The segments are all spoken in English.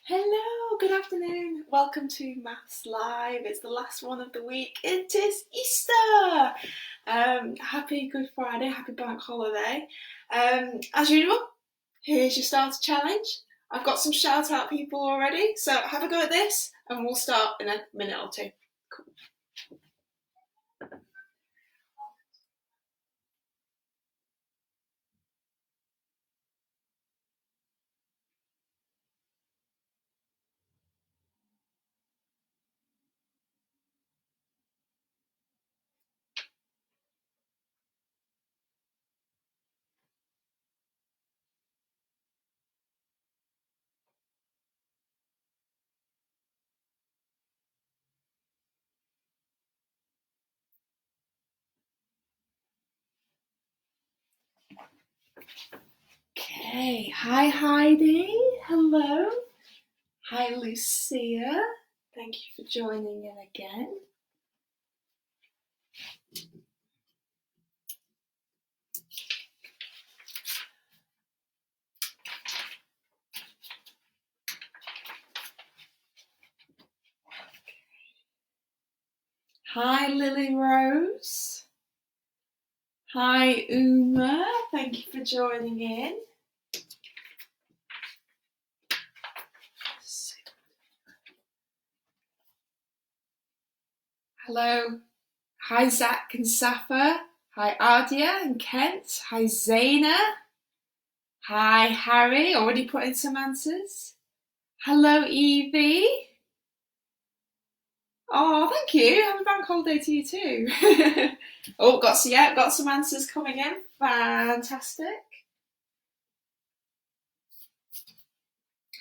Hello, good afternoon. Welcome to Maths Live. It's the last one of the week. It is Easter. Happy Good Friday, happy bank holiday. As usual, here's your starter challenge. I've got some shout out people already, so have a go at this and we'll start in a minute or two. Cool. Okay, hi Heidi, hello. Hi Lucia, thank you for joining in again. Hi Lily Rose. Hi Uma, thank you for joining in. Hello. Hi Zach and Safa. Hi Ardia and Kent. Hi Zaina. Hi Harry, already put in some answers. Hello Evie. Oh, thank you. Happy bank holiday to you too. Oh, got some answers coming in. Fantastic.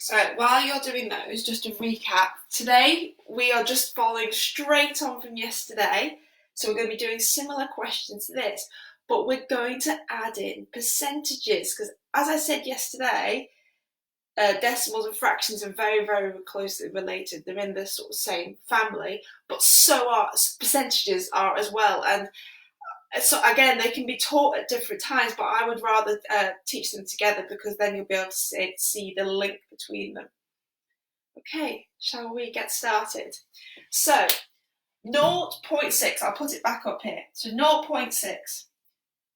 So while you're doing those, just to recap, today we are just following straight on from yesterday. So we're going to be doing similar questions to this, but we're going to add in percentages because, as I said yesterday, decimals and fractions are very, very closely related. They're in the sort of same family, but so are percentages are as well. And so again, they can be taught at different times, but I would rather teach them together because then you'll be able to see the link between them. Okay, shall we get started? So 0.6, I'll put it back up here. So 0.6.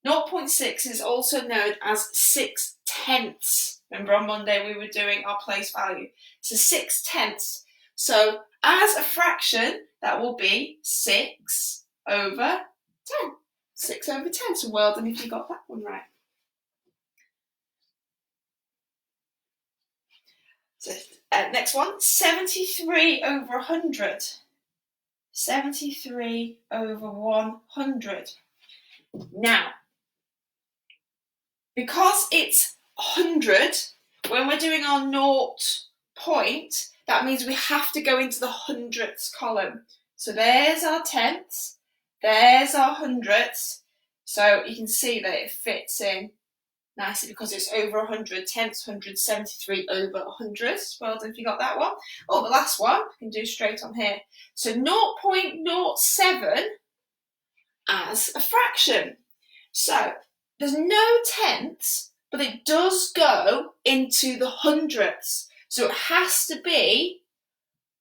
0.6 is also known as 6/10. Remember on Monday we were doing our place value. So 6/10. So as a fraction, that will be 6 over 10. 6 over 10. So well done if you got that one right. So next one, 73 over 100. 73 over 100. Now, because it's 100, when we're doing our naught point, that means we have to go into the hundredths column. So there's our tenths, there's our hundredths. So you can see that it fits in nicely because it's over 100, tenths, 173 over 100. Well done if you got that one. Oh, the last one, I can do straight on here. So 0.07 as a fraction. So there's no tenths, but it does go into the hundredths. So it has to be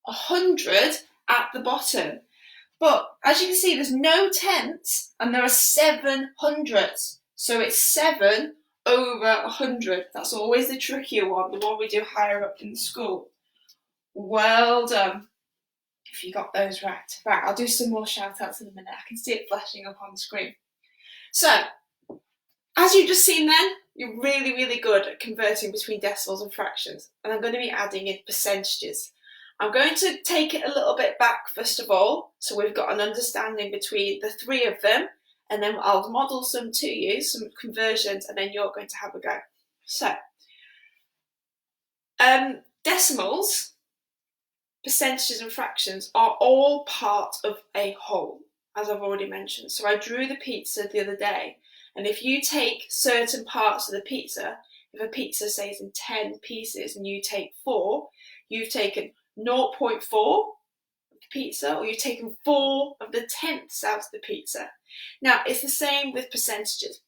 100 at the bottom. But as you can see, there's no tenths and there are 7 hundredths. So it's 7 over 100. That's always the trickier one, the one we do higher up in the school. Well done if you got those right. Right, I'll do some more shout outs in a minute. I can see it flashing up on the screen. So, as you've just seen then, you're really, really good at converting between decimals and fractions. And I'm going to be adding in percentages. I'm going to take it a little bit back first of all, so we've got an understanding between the three of them, and then I'll model some to you, some conversions, and then you're going to have a go. So, decimals, percentages and fractions are all part of a whole, as I've already mentioned. So I drew the pizza the other day, and if you take certain parts of the pizza, if a pizza says in 10 pieces and you take 4, you've taken 0.4 of the pizza, or you've taken 4 of the tenths out of the pizza. Now, it's the same with percentages.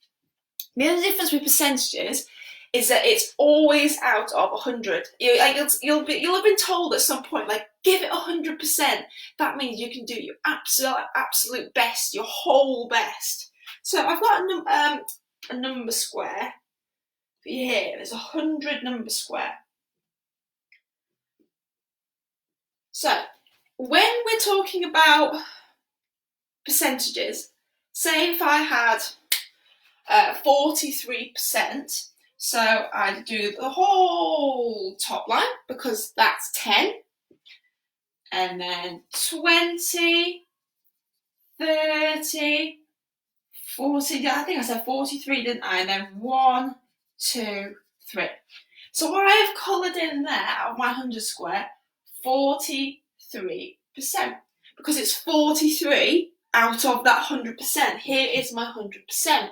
The only difference with percentages is that it's always out of 100. You'll have been told at some point, like, give it 100%. That means you can do your absolute best, your whole best. So I've got a number square for you here. There's 100 number square. So when we're talking about percentages, say if I had 43%, so I'd do the whole top line because that's 10, and then 20, 30, 40, I think I said 43, didn't I? And then 1, 2, 3. So what I have coloured in there of my 100 square, 43%, because it's 43 out of that 100%. Here is my 100%.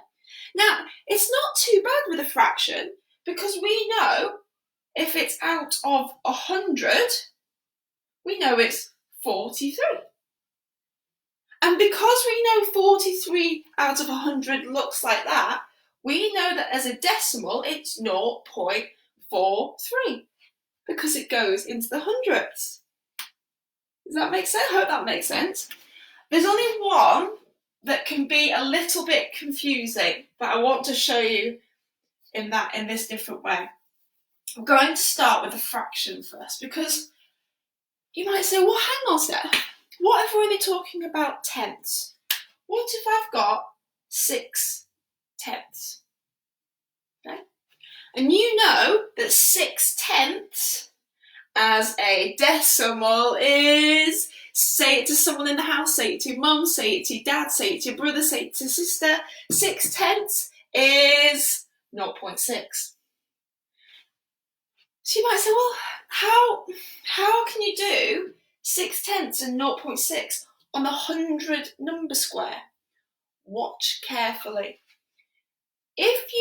Now, it's not too bad with a fraction, because we know if it's out of 100, we know it's 43. And because we know 43 out of 100 looks like that, we know that as a decimal, it's 0.43, because it goes into the hundredths. Does that make sense? I hope that makes sense. There's only one that can be a little bit confusing, but I want to show you in this different way. I'm going to start with a fraction first, because you might say, well, hang on, Steph. What if we're only talking about tenths? What if I've got 6 tenths? Okay? And you know that 6 tenths as a decimal is, say it to someone in the house, say it to your mum, say it to your dad, say it to your brother, say it to your sister. 6 tenths is 0.6. So you might say, well, how can you do 6 tenths and 0.6 on a 100 number square? Watch carefully. If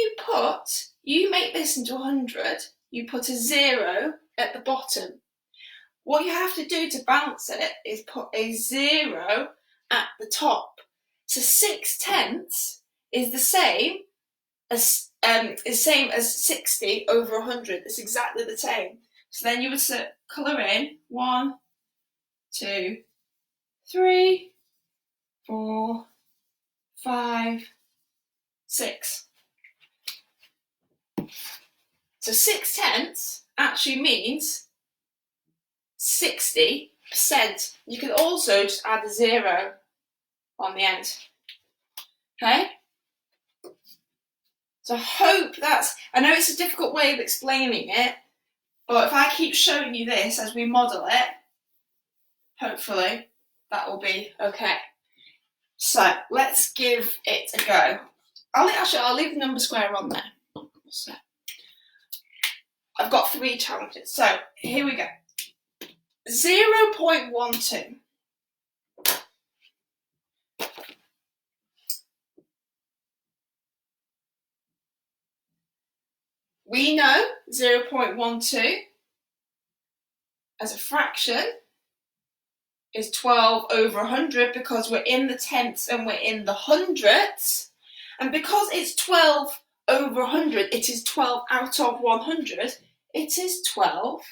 you make this into 100, you put a 0 at the bottom. What you have to do to balance it is put a 0 at the top. So 6 tenths is the same as 60 over 100. It's exactly the same. So then you would colour in 1, 2, 3, 4, 5, 6. So 6 tenths actually means 60%. You can also just add a 0 on the end. Okay? So I hope I know it's a difficult way of explaining it, but if I keep showing you this as we model it, hopefully that will be okay. So let's give it a go. I'll leave the number square on there. So I've got 3 challenges. So here we go. 0.12. We know 0.12 as a fraction is 12 over 100, because we're in the tenths and we're in the hundredths. And because it's 12 over 100, it is 12 out of 100. It is 12%.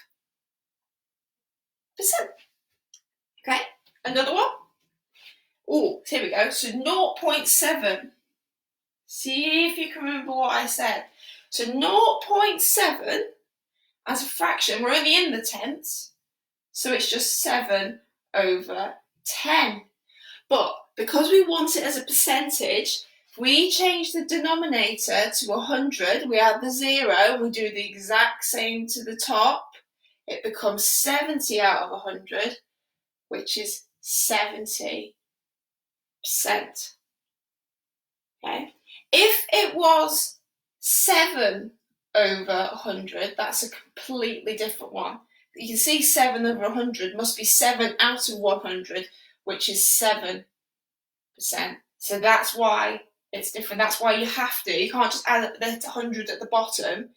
Okay, another one. Oh, here we go. So 0.7. See if you can remember what I said. So 0.7 as a fraction, we're only in the tenths, so it's just 7 over 10. But because we want it as a percentage, if we change the denominator to 100, we add the 0, we do the exact same to the top, it becomes 70 out of 100, which is 70%. Okay? If it was 7 over 100, that's a completely different one. You can see 7 over 100 must be 7 out of 100, which is 7%. So that's why it's different. That's why you can't just add the 100 at the bottom.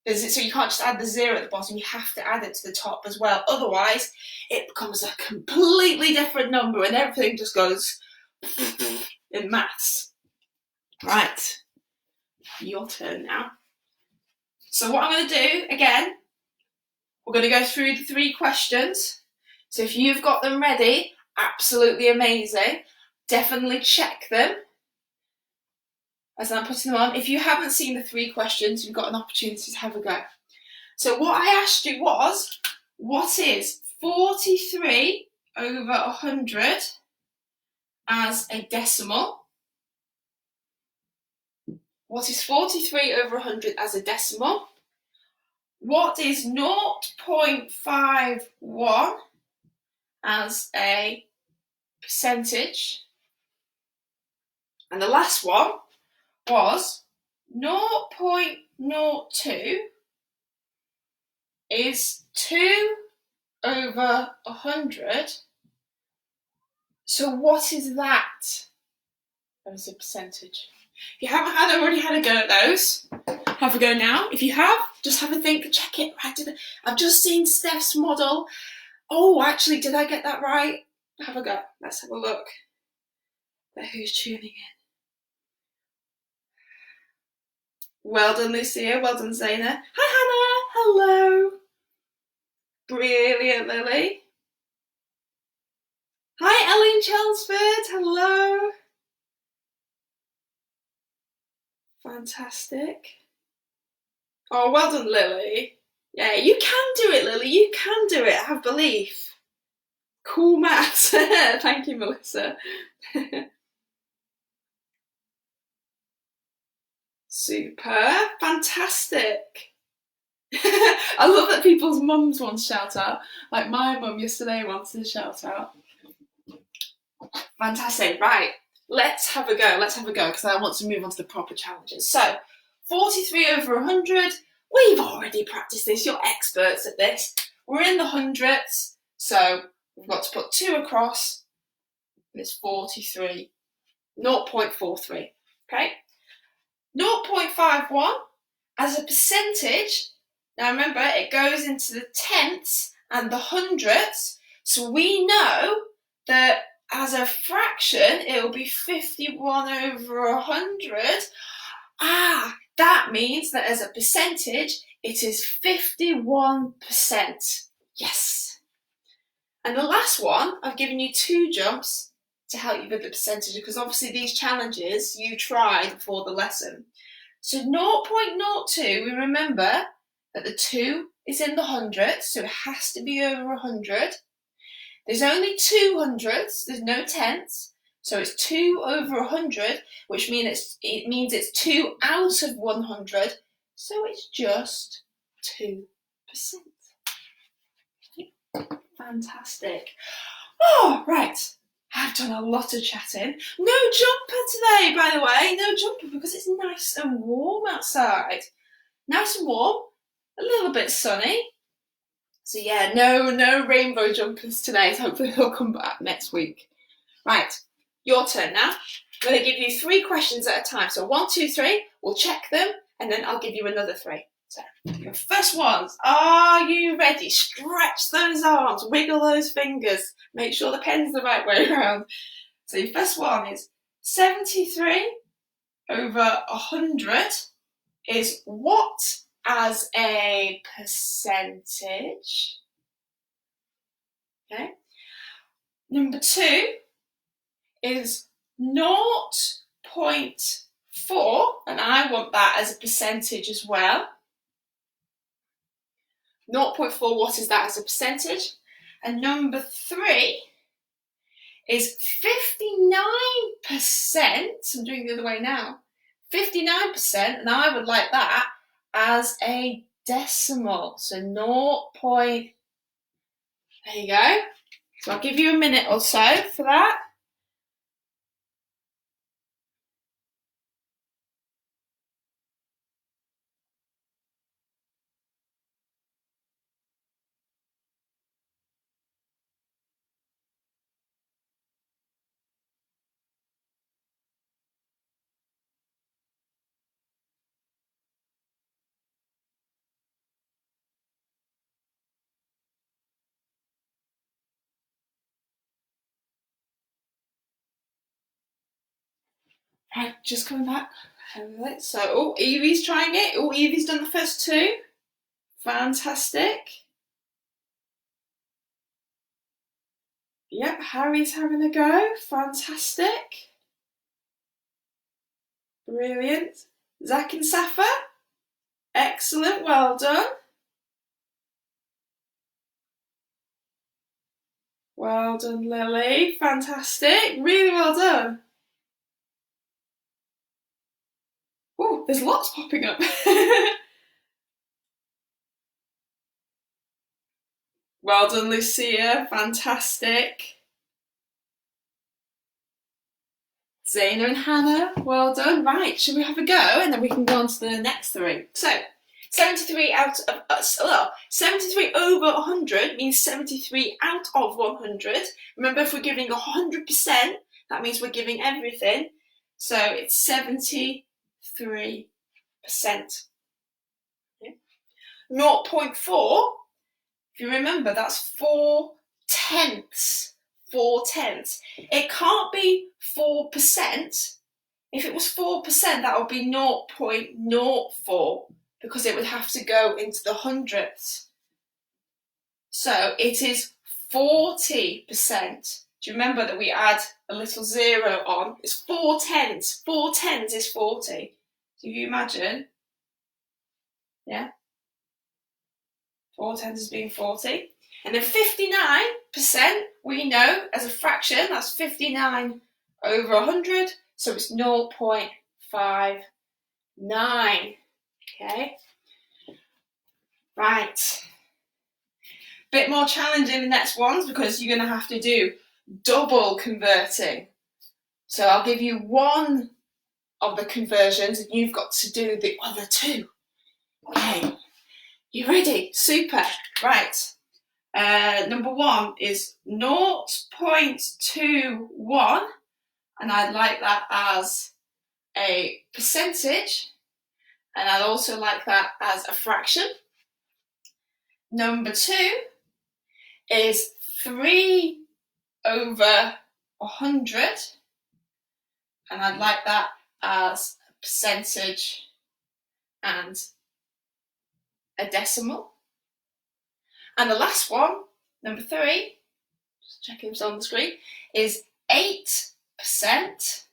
So you can't just add the 0 at the bottom, you have to add it to the top as well. Otherwise, it becomes a completely different number and everything just goes in maths. Right, your turn now. So what I'm going to do, again, we're going to go through the 3 questions. So if you've got them ready, absolutely amazing. Definitely check them as I'm putting them on. If you haven't seen the 3 questions, you've got an opportunity to have a go. So what I asked you was, what is 43 over 100 as a decimal? What is 43 over 100 as a decimal? What is 0.51 as a percentage? And the last one was 0.02 is 2 over 100. So what is that as a percentage? If you haven't already had a go at those, have a go now. If you have, just have a think, check it. I've just seen Steph's model. Oh, actually, did I get that right? Have a go. Let's have a look at who's tuning in. Well done, Lucia. Well done, Zaina. Hi, Hannah. Hello. Brilliant, Lily. Hi, Ellie Chelmsford. Hello. Fantastic. Oh, well done, Lily. Yeah, you can do it, Lily. You can do it. Have belief. Cool maths. Thank you, Melissa. Super. Fantastic. I love that people's mums want to shout out. Like my mum yesterday wanted to shout out. Fantastic. Right. Let's have a go. Let's have a go because I want to move on to the proper challenges. So, 43 over 100. We've already practiced this. You're experts at this. We're in the hundreds. So, we've got to put 2 across. And it's 43. 0.43. Okay. 0.51 as a percentage. Now remember, it goes into the tenths and the hundredths. So we know that as a fraction, it will be 51 over 100. That means that as a percentage, it is 51%. Yes. And the last one, I've given you 2 jumps to help you with the percentage because obviously these challenges you tried before the lesson. So 0.02, we remember that the 2 is in the hundreds, so it has to be over 100. There's only 2 hundredths, there's no tenths, so it's 2 over 100, which means it's 2 out of 100, so it's just 2%. Fantastic. Oh, right. I've done a lot of chatting. No jumper today, by the way. No jumper because it's nice and warm outside. Nice and warm. A little bit sunny. So yeah, no rainbow jumpers today. So hopefully they'll come back next week. Right, your turn now. I'm going to give you 3 questions at a time. So 1, 2, 3. We'll check them and then I'll give you another 3. So your first ones. Are you ready? Stretch those arms. Wiggle those fingers. Make sure the pen's the right way around. So your first one is 73 over 100 is what as a percentage? Okay. Number 2 is 0.4, and I want that as a percentage as well. 0.4, what is that as a percentage? And number 3 is 59%. I'm doing the other way now. 59%, and I would like that as a decimal. So 0. There you go. So I'll give you a minute or so for that. Right, just coming back. So, oh, Evie's trying it. Oh, Evie's done the first two. Fantastic. Yep, Harry's having a go. Fantastic. Brilliant. Zach and Safa. Excellent, well done. Well done, Lily. Fantastic. Really well done. Oh, there's lots popping up. Well done, Lucia. Fantastic. Zaina and Hannah, well done. Right, should we have a go and then we can go on to the next three? So, 73 out of 73 over 100 means 73 out of 100. Remember, if we're giving 100%, that means we're giving everything. So it's 73%. Yeah. 0.4, if you remember, that's 4/10. 4/10. It can't be 4%. If it was 4%, that would be 0.04 because it would have to go into the hundredths. So it is 40%. Do you remember that we add a little zero on? It's 4/10. 4/10 is 40. Do you imagine? Yeah? 4/10 is being 40. And then 59%, we know as a fraction, that's 59 over 100, so it's 0.59. Okay? Right. Bit more challenging the next ones because you're going to have to do double converting. So I'll give you one of the conversions and you've got to do the other two. Okay. You ready? Super. Right. Number one is 0.21, and I'd like that as a percentage, and I'd also like that as a fraction. Number two is 3 over 100, and I'd like that as a percentage and a decimal. And the last one, number three, just checking it's on the screen, is 8%.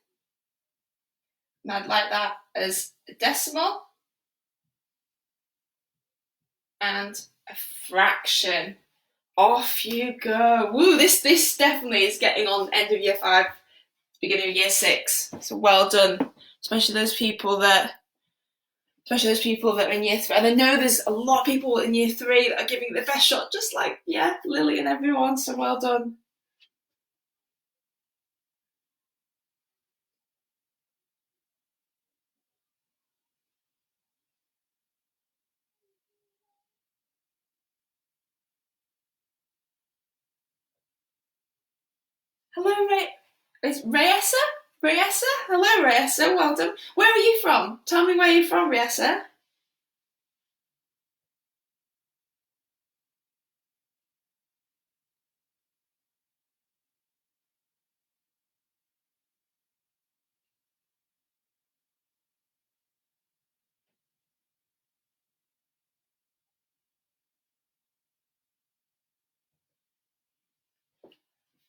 And I'd like that as a decimal and a fraction. Off you go. Woo, this definitely is getting on end of year 5, beginning of year 6. So well done, especially those people that are in year 3. And I know there's a lot of people in year 3 that are giving it their best shot, just like, yeah, Lily and everyone, so well done. Hello, It's Rayessa? Rayessa? Hello, Rayessa, well done. Where are you from? Tell me where you're from, Rayessa.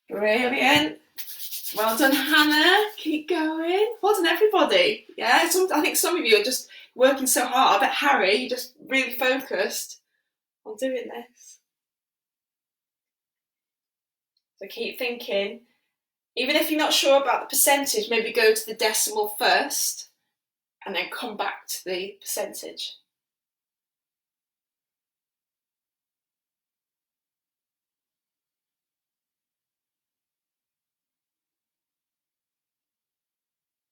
Brilliant. Well done, Hannah. Keep going. Well done, everybody. Yeah, I think some of you are just working so hard. I bet Harry, you're just really focused on doing this. So keep thinking. Even if you're not sure about the percentage, maybe go to the decimal first and then come back to the percentage.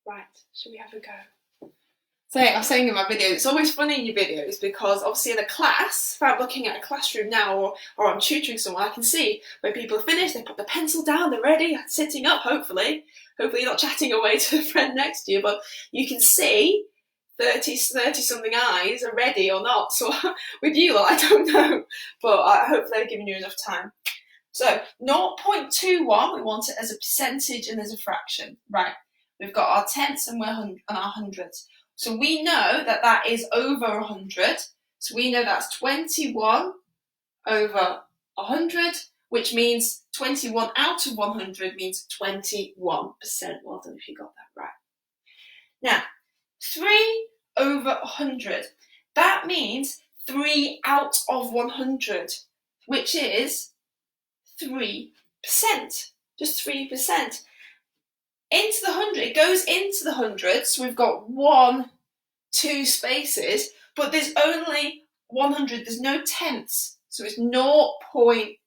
Right, shall we have a go? So I was saying in my video, it's always funny in your videos because obviously in a class, if I'm looking at a classroom now or I'm tutoring someone, I can see when people are finished, they put the pencil down, they're ready, sitting up, hopefully. Hopefully you're not chatting away to the friend next to you, but you can see 30 something eyes are ready or not. So with you lot, I don't know, but hopefully I've given you enough time. So 0.21, we want it as a percentage and as a fraction. Right. we've got our tenths and our hundreds. So we know that that is over 100. So we know that's 21 over 100, which means 21 out of 100 means 21%. Well done if you got that right. Now, 3 over 100. That means 3 out of 100, which is 3%. Just 3%. Into the 100, it goes into the hundreds. So we've got 1, 2 spaces, but there's only 100. There's no tenths. So it's 0.03.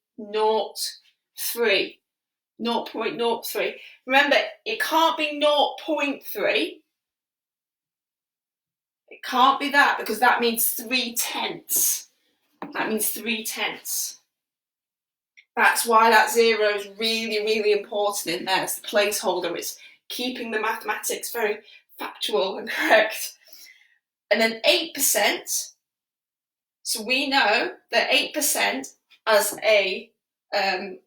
0.03. Remember, it can't be 0.3. It can't be that because that means 3/10. That means 3/10. That's why that 0 is really, really important in there. It's the placeholder. It's keeping the mathematics very factual and correct. And then 8%. So we know that 8% as a, my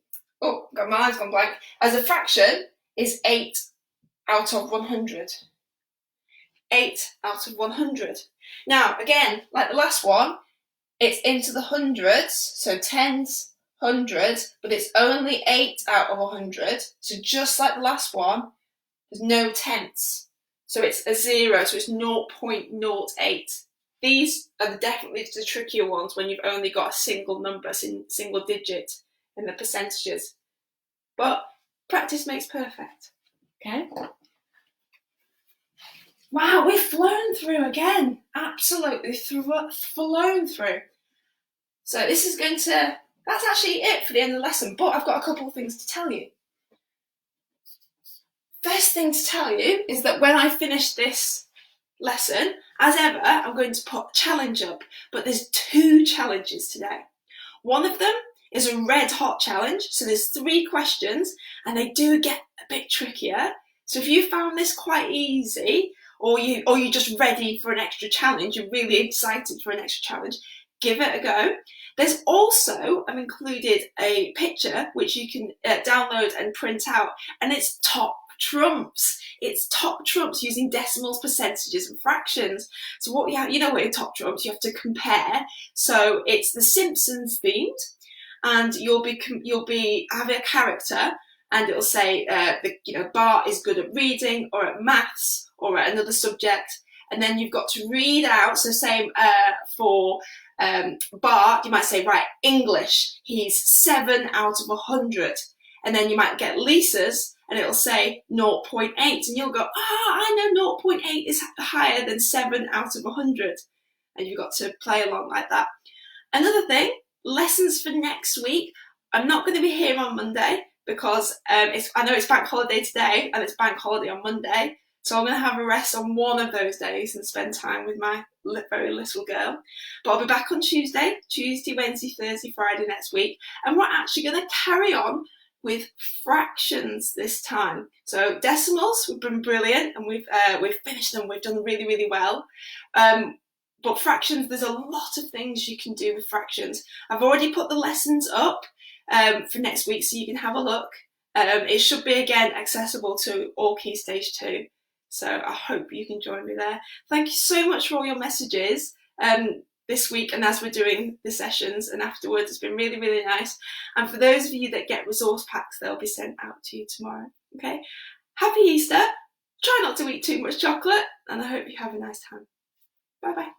mind's gone blank. As a fraction is 8 out of 100. 8 out of 100. Now, again, like the last one, it's into the hundreds, so tens, hundreds, but it's only 8 out of 100. So just like the last one, there's no tenths. So it's a 0, so it's 0.08. These are definitely the trickier ones when you've only got a single number, single digit in the percentages. But practice makes perfect. Okay? Wow, we've flown through again. Absolutely flown through. So this is that's actually it for the end of the lesson, but I've got a couple of things to tell you. First thing to tell you is that when I finish this lesson, as ever, I'm going to put a challenge up, but there's 2 challenges today. One of them is a red hot challenge, so there's 3 questions, and they do get a bit trickier. So if you found this quite easy, or you're just ready for an extra challenge, you're really excited for an extra challenge, give it a go. There's also, I've included a picture which you can download and print out, and it's top trumps. It's top trumps using decimals, percentages, and fractions. So what we have, with top trumps, you have to compare. So it's the Simpsons themed, and you'll be having a character, and it'll say Bart is good at reading or at maths or at another subject, and then you've got to read out. So same for Bart, you might say, right, English, he's 7 out of 100, and then you might get Lisa's, and it'll say 0.8, and you'll go, I know 0.8 is higher than 7 out of 100, and you've got to play along like that. Another thing, lessons for next week. I'm not going to be here on Monday because I know it's bank holiday today and it's bank holiday on Monday, so I'm going to have a rest on one of those days and spend time with my very little girl. But I'll be back on Tuesday, Wednesday, Thursday, Friday next week, and we're actually going to carry on with fractions this time. So decimals, we've been brilliant, and we've finished them. We've done really, really well. But fractions, there's a lot of things you can do with fractions. I've already put the lessons up for next week, so you can have a look. It should be, again, accessible to all Key Stage 2. So I hope you can join me there. Thank you so much for all your messages this week, and as we're doing the sessions and afterwards. It's been really, really nice. And for those of you that get resource packs, they'll be sent out to you tomorrow. Okay? Happy Easter. Try not to eat too much chocolate, and I hope you have a nice time. Bye-bye.